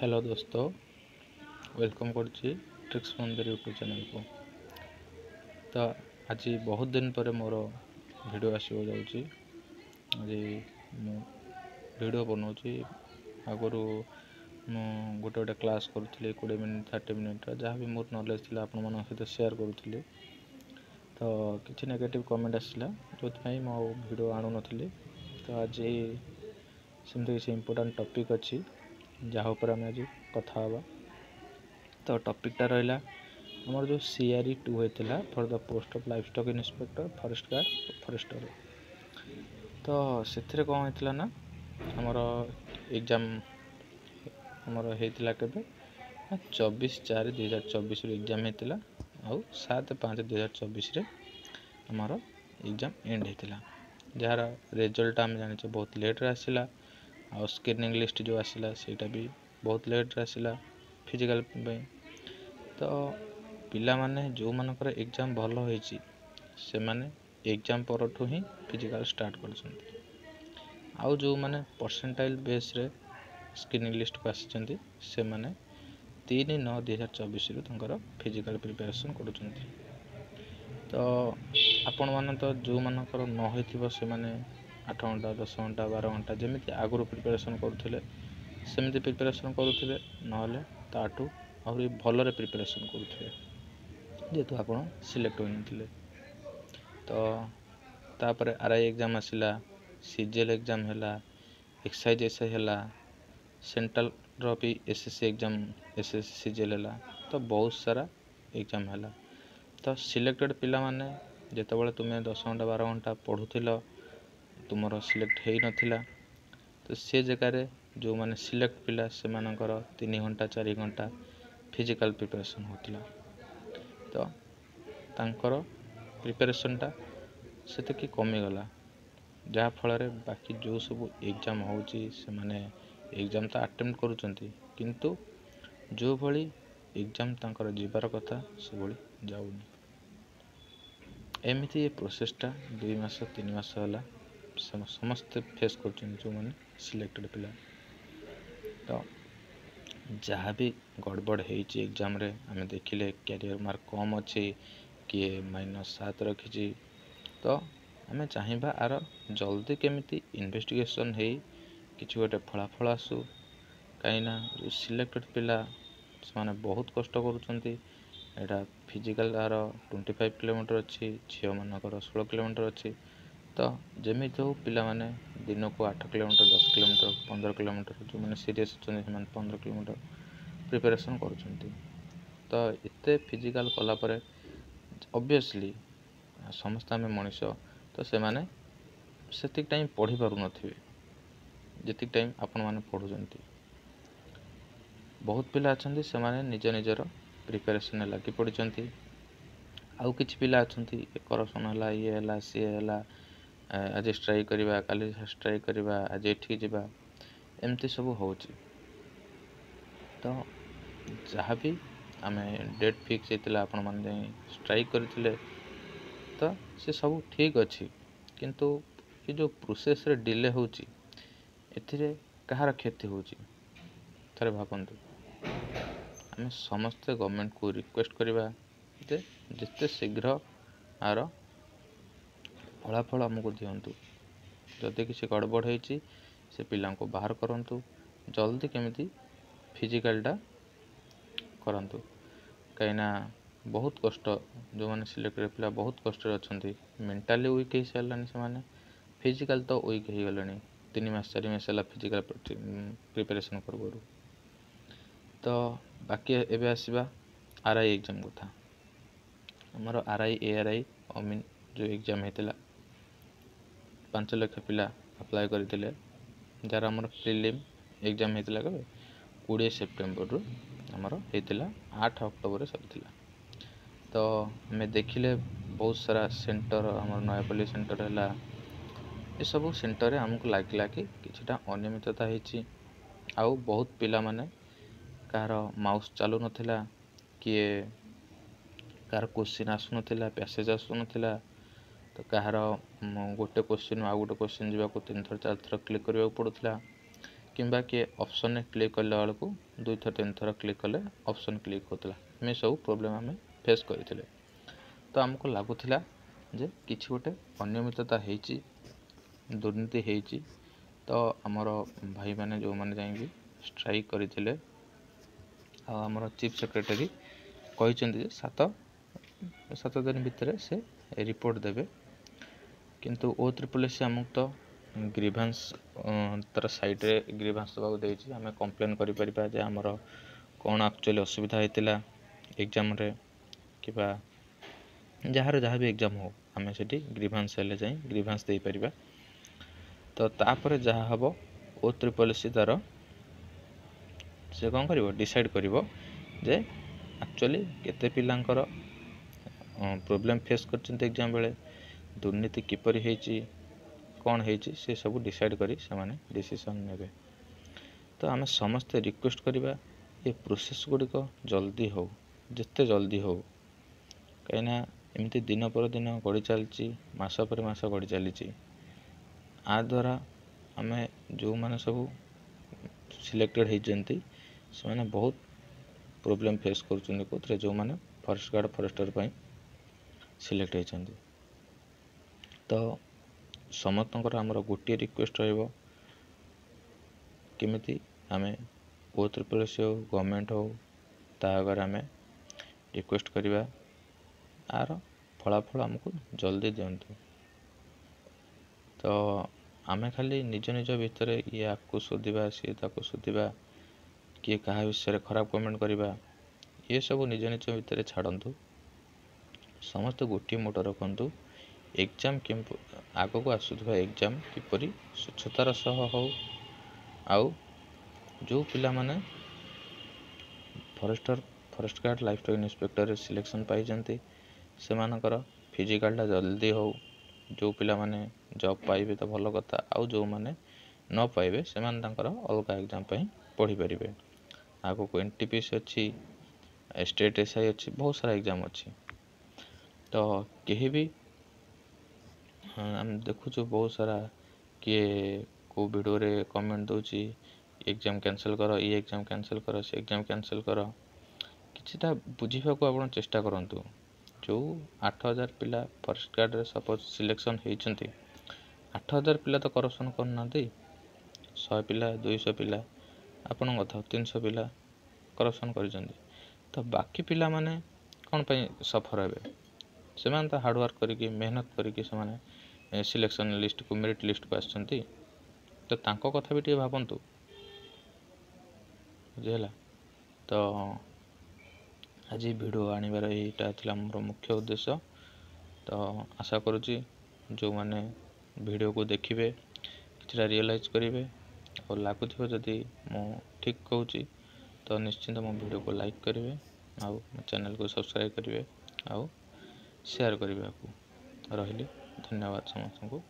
Hello दोस्तों, welcome करुच्ची tricks मंदिर YouTube channel को। तो आज बहुत दिन पर मोर वीडियो आसो जाऊँगी। आज वीडियो बनाऊँगी। आगु गोटे गोटे क्लास करुँगी 20 मिनट 30 मिनट जहाँ भी मोर नॉलेज थी आपण मान सहित शेयर करुँगी। तो किसी नेगेटिव कमेंट आसला जो मो वीडियो आणु नी। तो आज सेमती किसी इंपोर्टेंट टॉपिक अच्छी जहाँ पर आम आज कथा हवा। तो टॉपिकटा रहा आमर जो CRE 2 होता for the post of life stock inspector forest guard forester. तो से कौन होता ना आमर एग्जाम आमर होता के 24/4/2024 एग्जाम होता आउ 7/5/2024 आमर एग्जाम एंड होता। जार रिजल्ट आम जाने बहुत लेट्रे आसला। आ स्क्रीनिंग लिस्ट जो आसला सेटा भी बहुत लेट्रे आसला फिजिकल। तो पिला माने जो मानकर एग्जाम भल होईची से माने एग्जाम परठू ही फिजिकल स्टार्ट करछंती। आउ जो माने परसेंटाइल बेस रे स्क्रीनिंग लिस्ट को आसीचंती से माने 3/9/2024 रु तंकर फिजिकल प्रिपरेशन करूछंती। तो आपण माने तो जो मानकर न होइथिबो से माने 8 घंटा 10 घंटा 12 घंटा जमिति आगुरु प्रिपरेशन करुथिले सेमिति प्रिपरेशन करुथिले नहले ताठू आहरी भलरे प्रिपरेशन करुथिले जेतु आपण सिलेक्ट होइनथिले। तो तापर RI एग्जाम आसिला, CGL एग्जाम हैला, एक्साइज एसआई हैला, सेंट्रल रो भी SSC एग्जाम SSC CGL हैला। तो बहुत सारा एग्जाम हैला। तो सिलेक्टेड पिला माने जेतेबेले तुमे 10 घंटा 12 घंटा पढुथिलो तुमरो सिलेक्ट हेई नथिला तो से जगह जो माने सिलेक्ट पिला से मानकर 3 घंटा 4 घंटा फिजिकल प्रिपरेशन होतिला। तो तांकर प्रिपरेशनटा सेते कि कमी गला जहाँ फल बाकी जो सब एग्जाम होची से माने एग्जाम तो अटेम्प्ट करूचंती किंतु जो भली एग्जाम तांकर जीवार कथा से भली जाउनी। एमिति ये प्रोसेसटा 2 मास 3 मास होला समस्त फेस करछन जो माने सिलेक्टेड पिला। तो जहाँ भी गड़बड़ होती एग्जाम रे आमे देखिले कैरियर मार्क कम अच्छी किए -7 रखी तो आमे चाहिबा आर जल्दी केमिति इन्वेस्टिगेशन हे किछि गोटे फलाफल आसु कहीं जो सिलेक्टेड पिला से बहुत कष्ट करुचंती। एटा फिजिकल आर 25 किलोमीटर अच्छी झील मानकर 16 किलोमीटर अच्छी। तो जमीती हो पिला माने दिन को 8 किलोमीटर 10 किलोमीटर 15 किलोमीटर जो मैंने सीरीयस अच्छे 15 किलोमीटर प्रिपरेशन करुँच। तो एते फिजिकल कलापर ऑब्वियसली समस्त आम मनीष तो से माने सेतिक टाइम पढ़ी पारु नथिबे जेतिक टाइम आपण माने पढ़ुचंती। बहुत पिला अछंती से माने निज निजर प्रिपरेशन लागि पड़िचंती। आउ किछि पिला अछंती करप्शन हला ये हला सी हला आज स्ट्राइक करवा काली स्ट्राइक करवा आज एठी जिबा एमती सब होची। तो जहाँ भी आमे डेट फिक्स होता आपण माने स्ट्राइक करथिले तो से सब ठीक अच्छी किंतु ये जो प्रोसेस रे डिले होची एथिरे कहार क्षति होची थरे भाबंतु। आमे समस्त गवर्नमेंट को रिक्वेस्ट करवा जे जिते शीघ्र आर फलाफल आमको दिंतु। जदि किसी गड़बड़ होती से पिला को बाहर करंतु जल्दी केमिति फिजिकलटा करंतु कहीं बहुत कष्ट जो मैंने सिलेक्टेड पिला बहुत कष्ट अच्छी मेंटाली वीक हो सारानी से फिजिकल तो वीक हो गले 3 मास 4 मास है फिजिकल प्रिपरेशन कर। तो बाकी एवं आसवा RI एग्जाम कथा आमर RI ARI अमीन जो एग्जाम होता 5 लाख पिला अप्लाई करते जार आमर प्रिलिम एग्जाम होता कब 20 सेप्टेम्बर रु आमर होता 8 अक्टोबर सरी। तो आम देखिले बहुत सारा सेंटर आमर नयापल्ली सेंटर है ये सब सेंटर आमको लगे कि किछिटा अनियमितता होती। आउ बहुत पिला माने कार माउस चलू नथिला किए कार क्वेश्चन आसु नथिला पैसेज आसु नथिला। तो कहार गोटे क्वेश्चन आउ गोटे क्वेश्चन जावाक 3 थर 4 थर क्लिक करने पड़ूला किंबा किए ऑप्शन ने क्लिक कला बेलू 2 थर 3 थर क्लिक कले ऑप्शन क्लिक होता एम सब प्रोब्लेम आम फेस करते। तो आमको लगुला जे किसी गोटे अनियमितता होती दुर्नीति होती। तो आमर भाई मैंने जो मैंने जाइए स्ट्राइक करते आमर चीफ सेक्रेटरी कहते 7 दिन भितर से रिपोर्ट देवे। किंतु O3 आमको तो ग्रीभांस तार साइड्रे ग्रीभांस देवाक देती आम कम्प्लेन करें आमर कौन एक्चुअली असुविधा होता एग्जाम रे कि जार जहाँ भी एग्जाम हो आम से ग्रीभांस हेले जाए ग्रीभांस दे पारिबा। तो तापर जहाँ हम O3 तार से कौन कर डिसाइड कर जे एक्चुअली केते पिलांकर प्रोब्लेम फेस कर एग्जाम बेले दुर्नीति किपरि होती कौन होती से सब डिसाइड करी से माने डिसीजन नेबे। तो आम समस्ते रिक्वेस्ट करवा ये प्रोसेस गुड़िक जल्दी हो जिते जल्दी हो कहीं एमती दिन पर दिन गढ़ी चलती मास पर मास गढ़ी चली आ द्वारा आम जो मैंने सब सिलेक्टेड होती से मैंने बहुत प्रोब्लेम फेस कर जो मैंने फॉरेस्ट गार्ड फॉरेस्टर पर सिलेक्ट होती। तो समस्त आमर गोटे रिक्वेस्ट रमिति आम O3 हो गवर्नमेंट हो तागर आम रिक्वेस्ट करवा आर फलाफल आमको जल्दी दिंतु। तो आम खाली निज निज भितर ये आपको शोधा सी ताको शोधा किए क्या विषय खराब कमेंट करवा ये सब निज निज भितर छाड़ू समस्त गोटे मोट रखु एग्जाम कि आग को आसुवा एग्जाम किपरि स्वच्छतार सह हो आउ जो पिला माने forest guard life time inspector selection पाई से मानकर फिजिकलटा जल्दी हो जो पिला माने जॉब पाइबे तो भल कथा आउ जो माने न पाइबे से माने तांकर अलग एग्जाम पई पढ़ी परिबे। आगो को NTPC अच्छी स्टेट SI अच्छी बहुत सारा एग्जाम अच्छी। तो कहीं भी आम देखुचु बहुत सारा किए को वीडियो रे कमेंट दूची एग्जाम कैंसिल कर ये एग्जाम कैंसिल कर से एग्जाम कैंसिल कर किछिटा बुझीबा को आपण चेष्टा करंतु। जो 8000 पिला फॉरेस्ट गार्ड रे सपोज सिलेक्शन होइचंती 8000 पिला तो करप्शन करना 100 पिला 200 पिला आपण कथा 300 पिला करप्शन करिसंती। तो बाकी पिला माने कौन पे सफर हेबे से माने तो हार्ड वर्क करके मेहनत करके से माने सिलेक्शन लिस्ट को मेरिट लिस्ट को आसचंती। तो तांको कथा भी टे भाबंतु बुझेला। तो आज वीडियो आनिबार एटा थिला मोर मुख्य उद्देश्य। तो आशा करुच्ची जो मैंने वीडियो को देखिए किछटा रियलाइज करेंगे और लगुव जदि मु ठीक कहूँ तो निश्चिंत मो वीडियो को लाइक करेंगे आउ मो चैनल को सब्सक्राइब करेंगे आउ शेयर करने को रही। धन्यवाद समस्त को।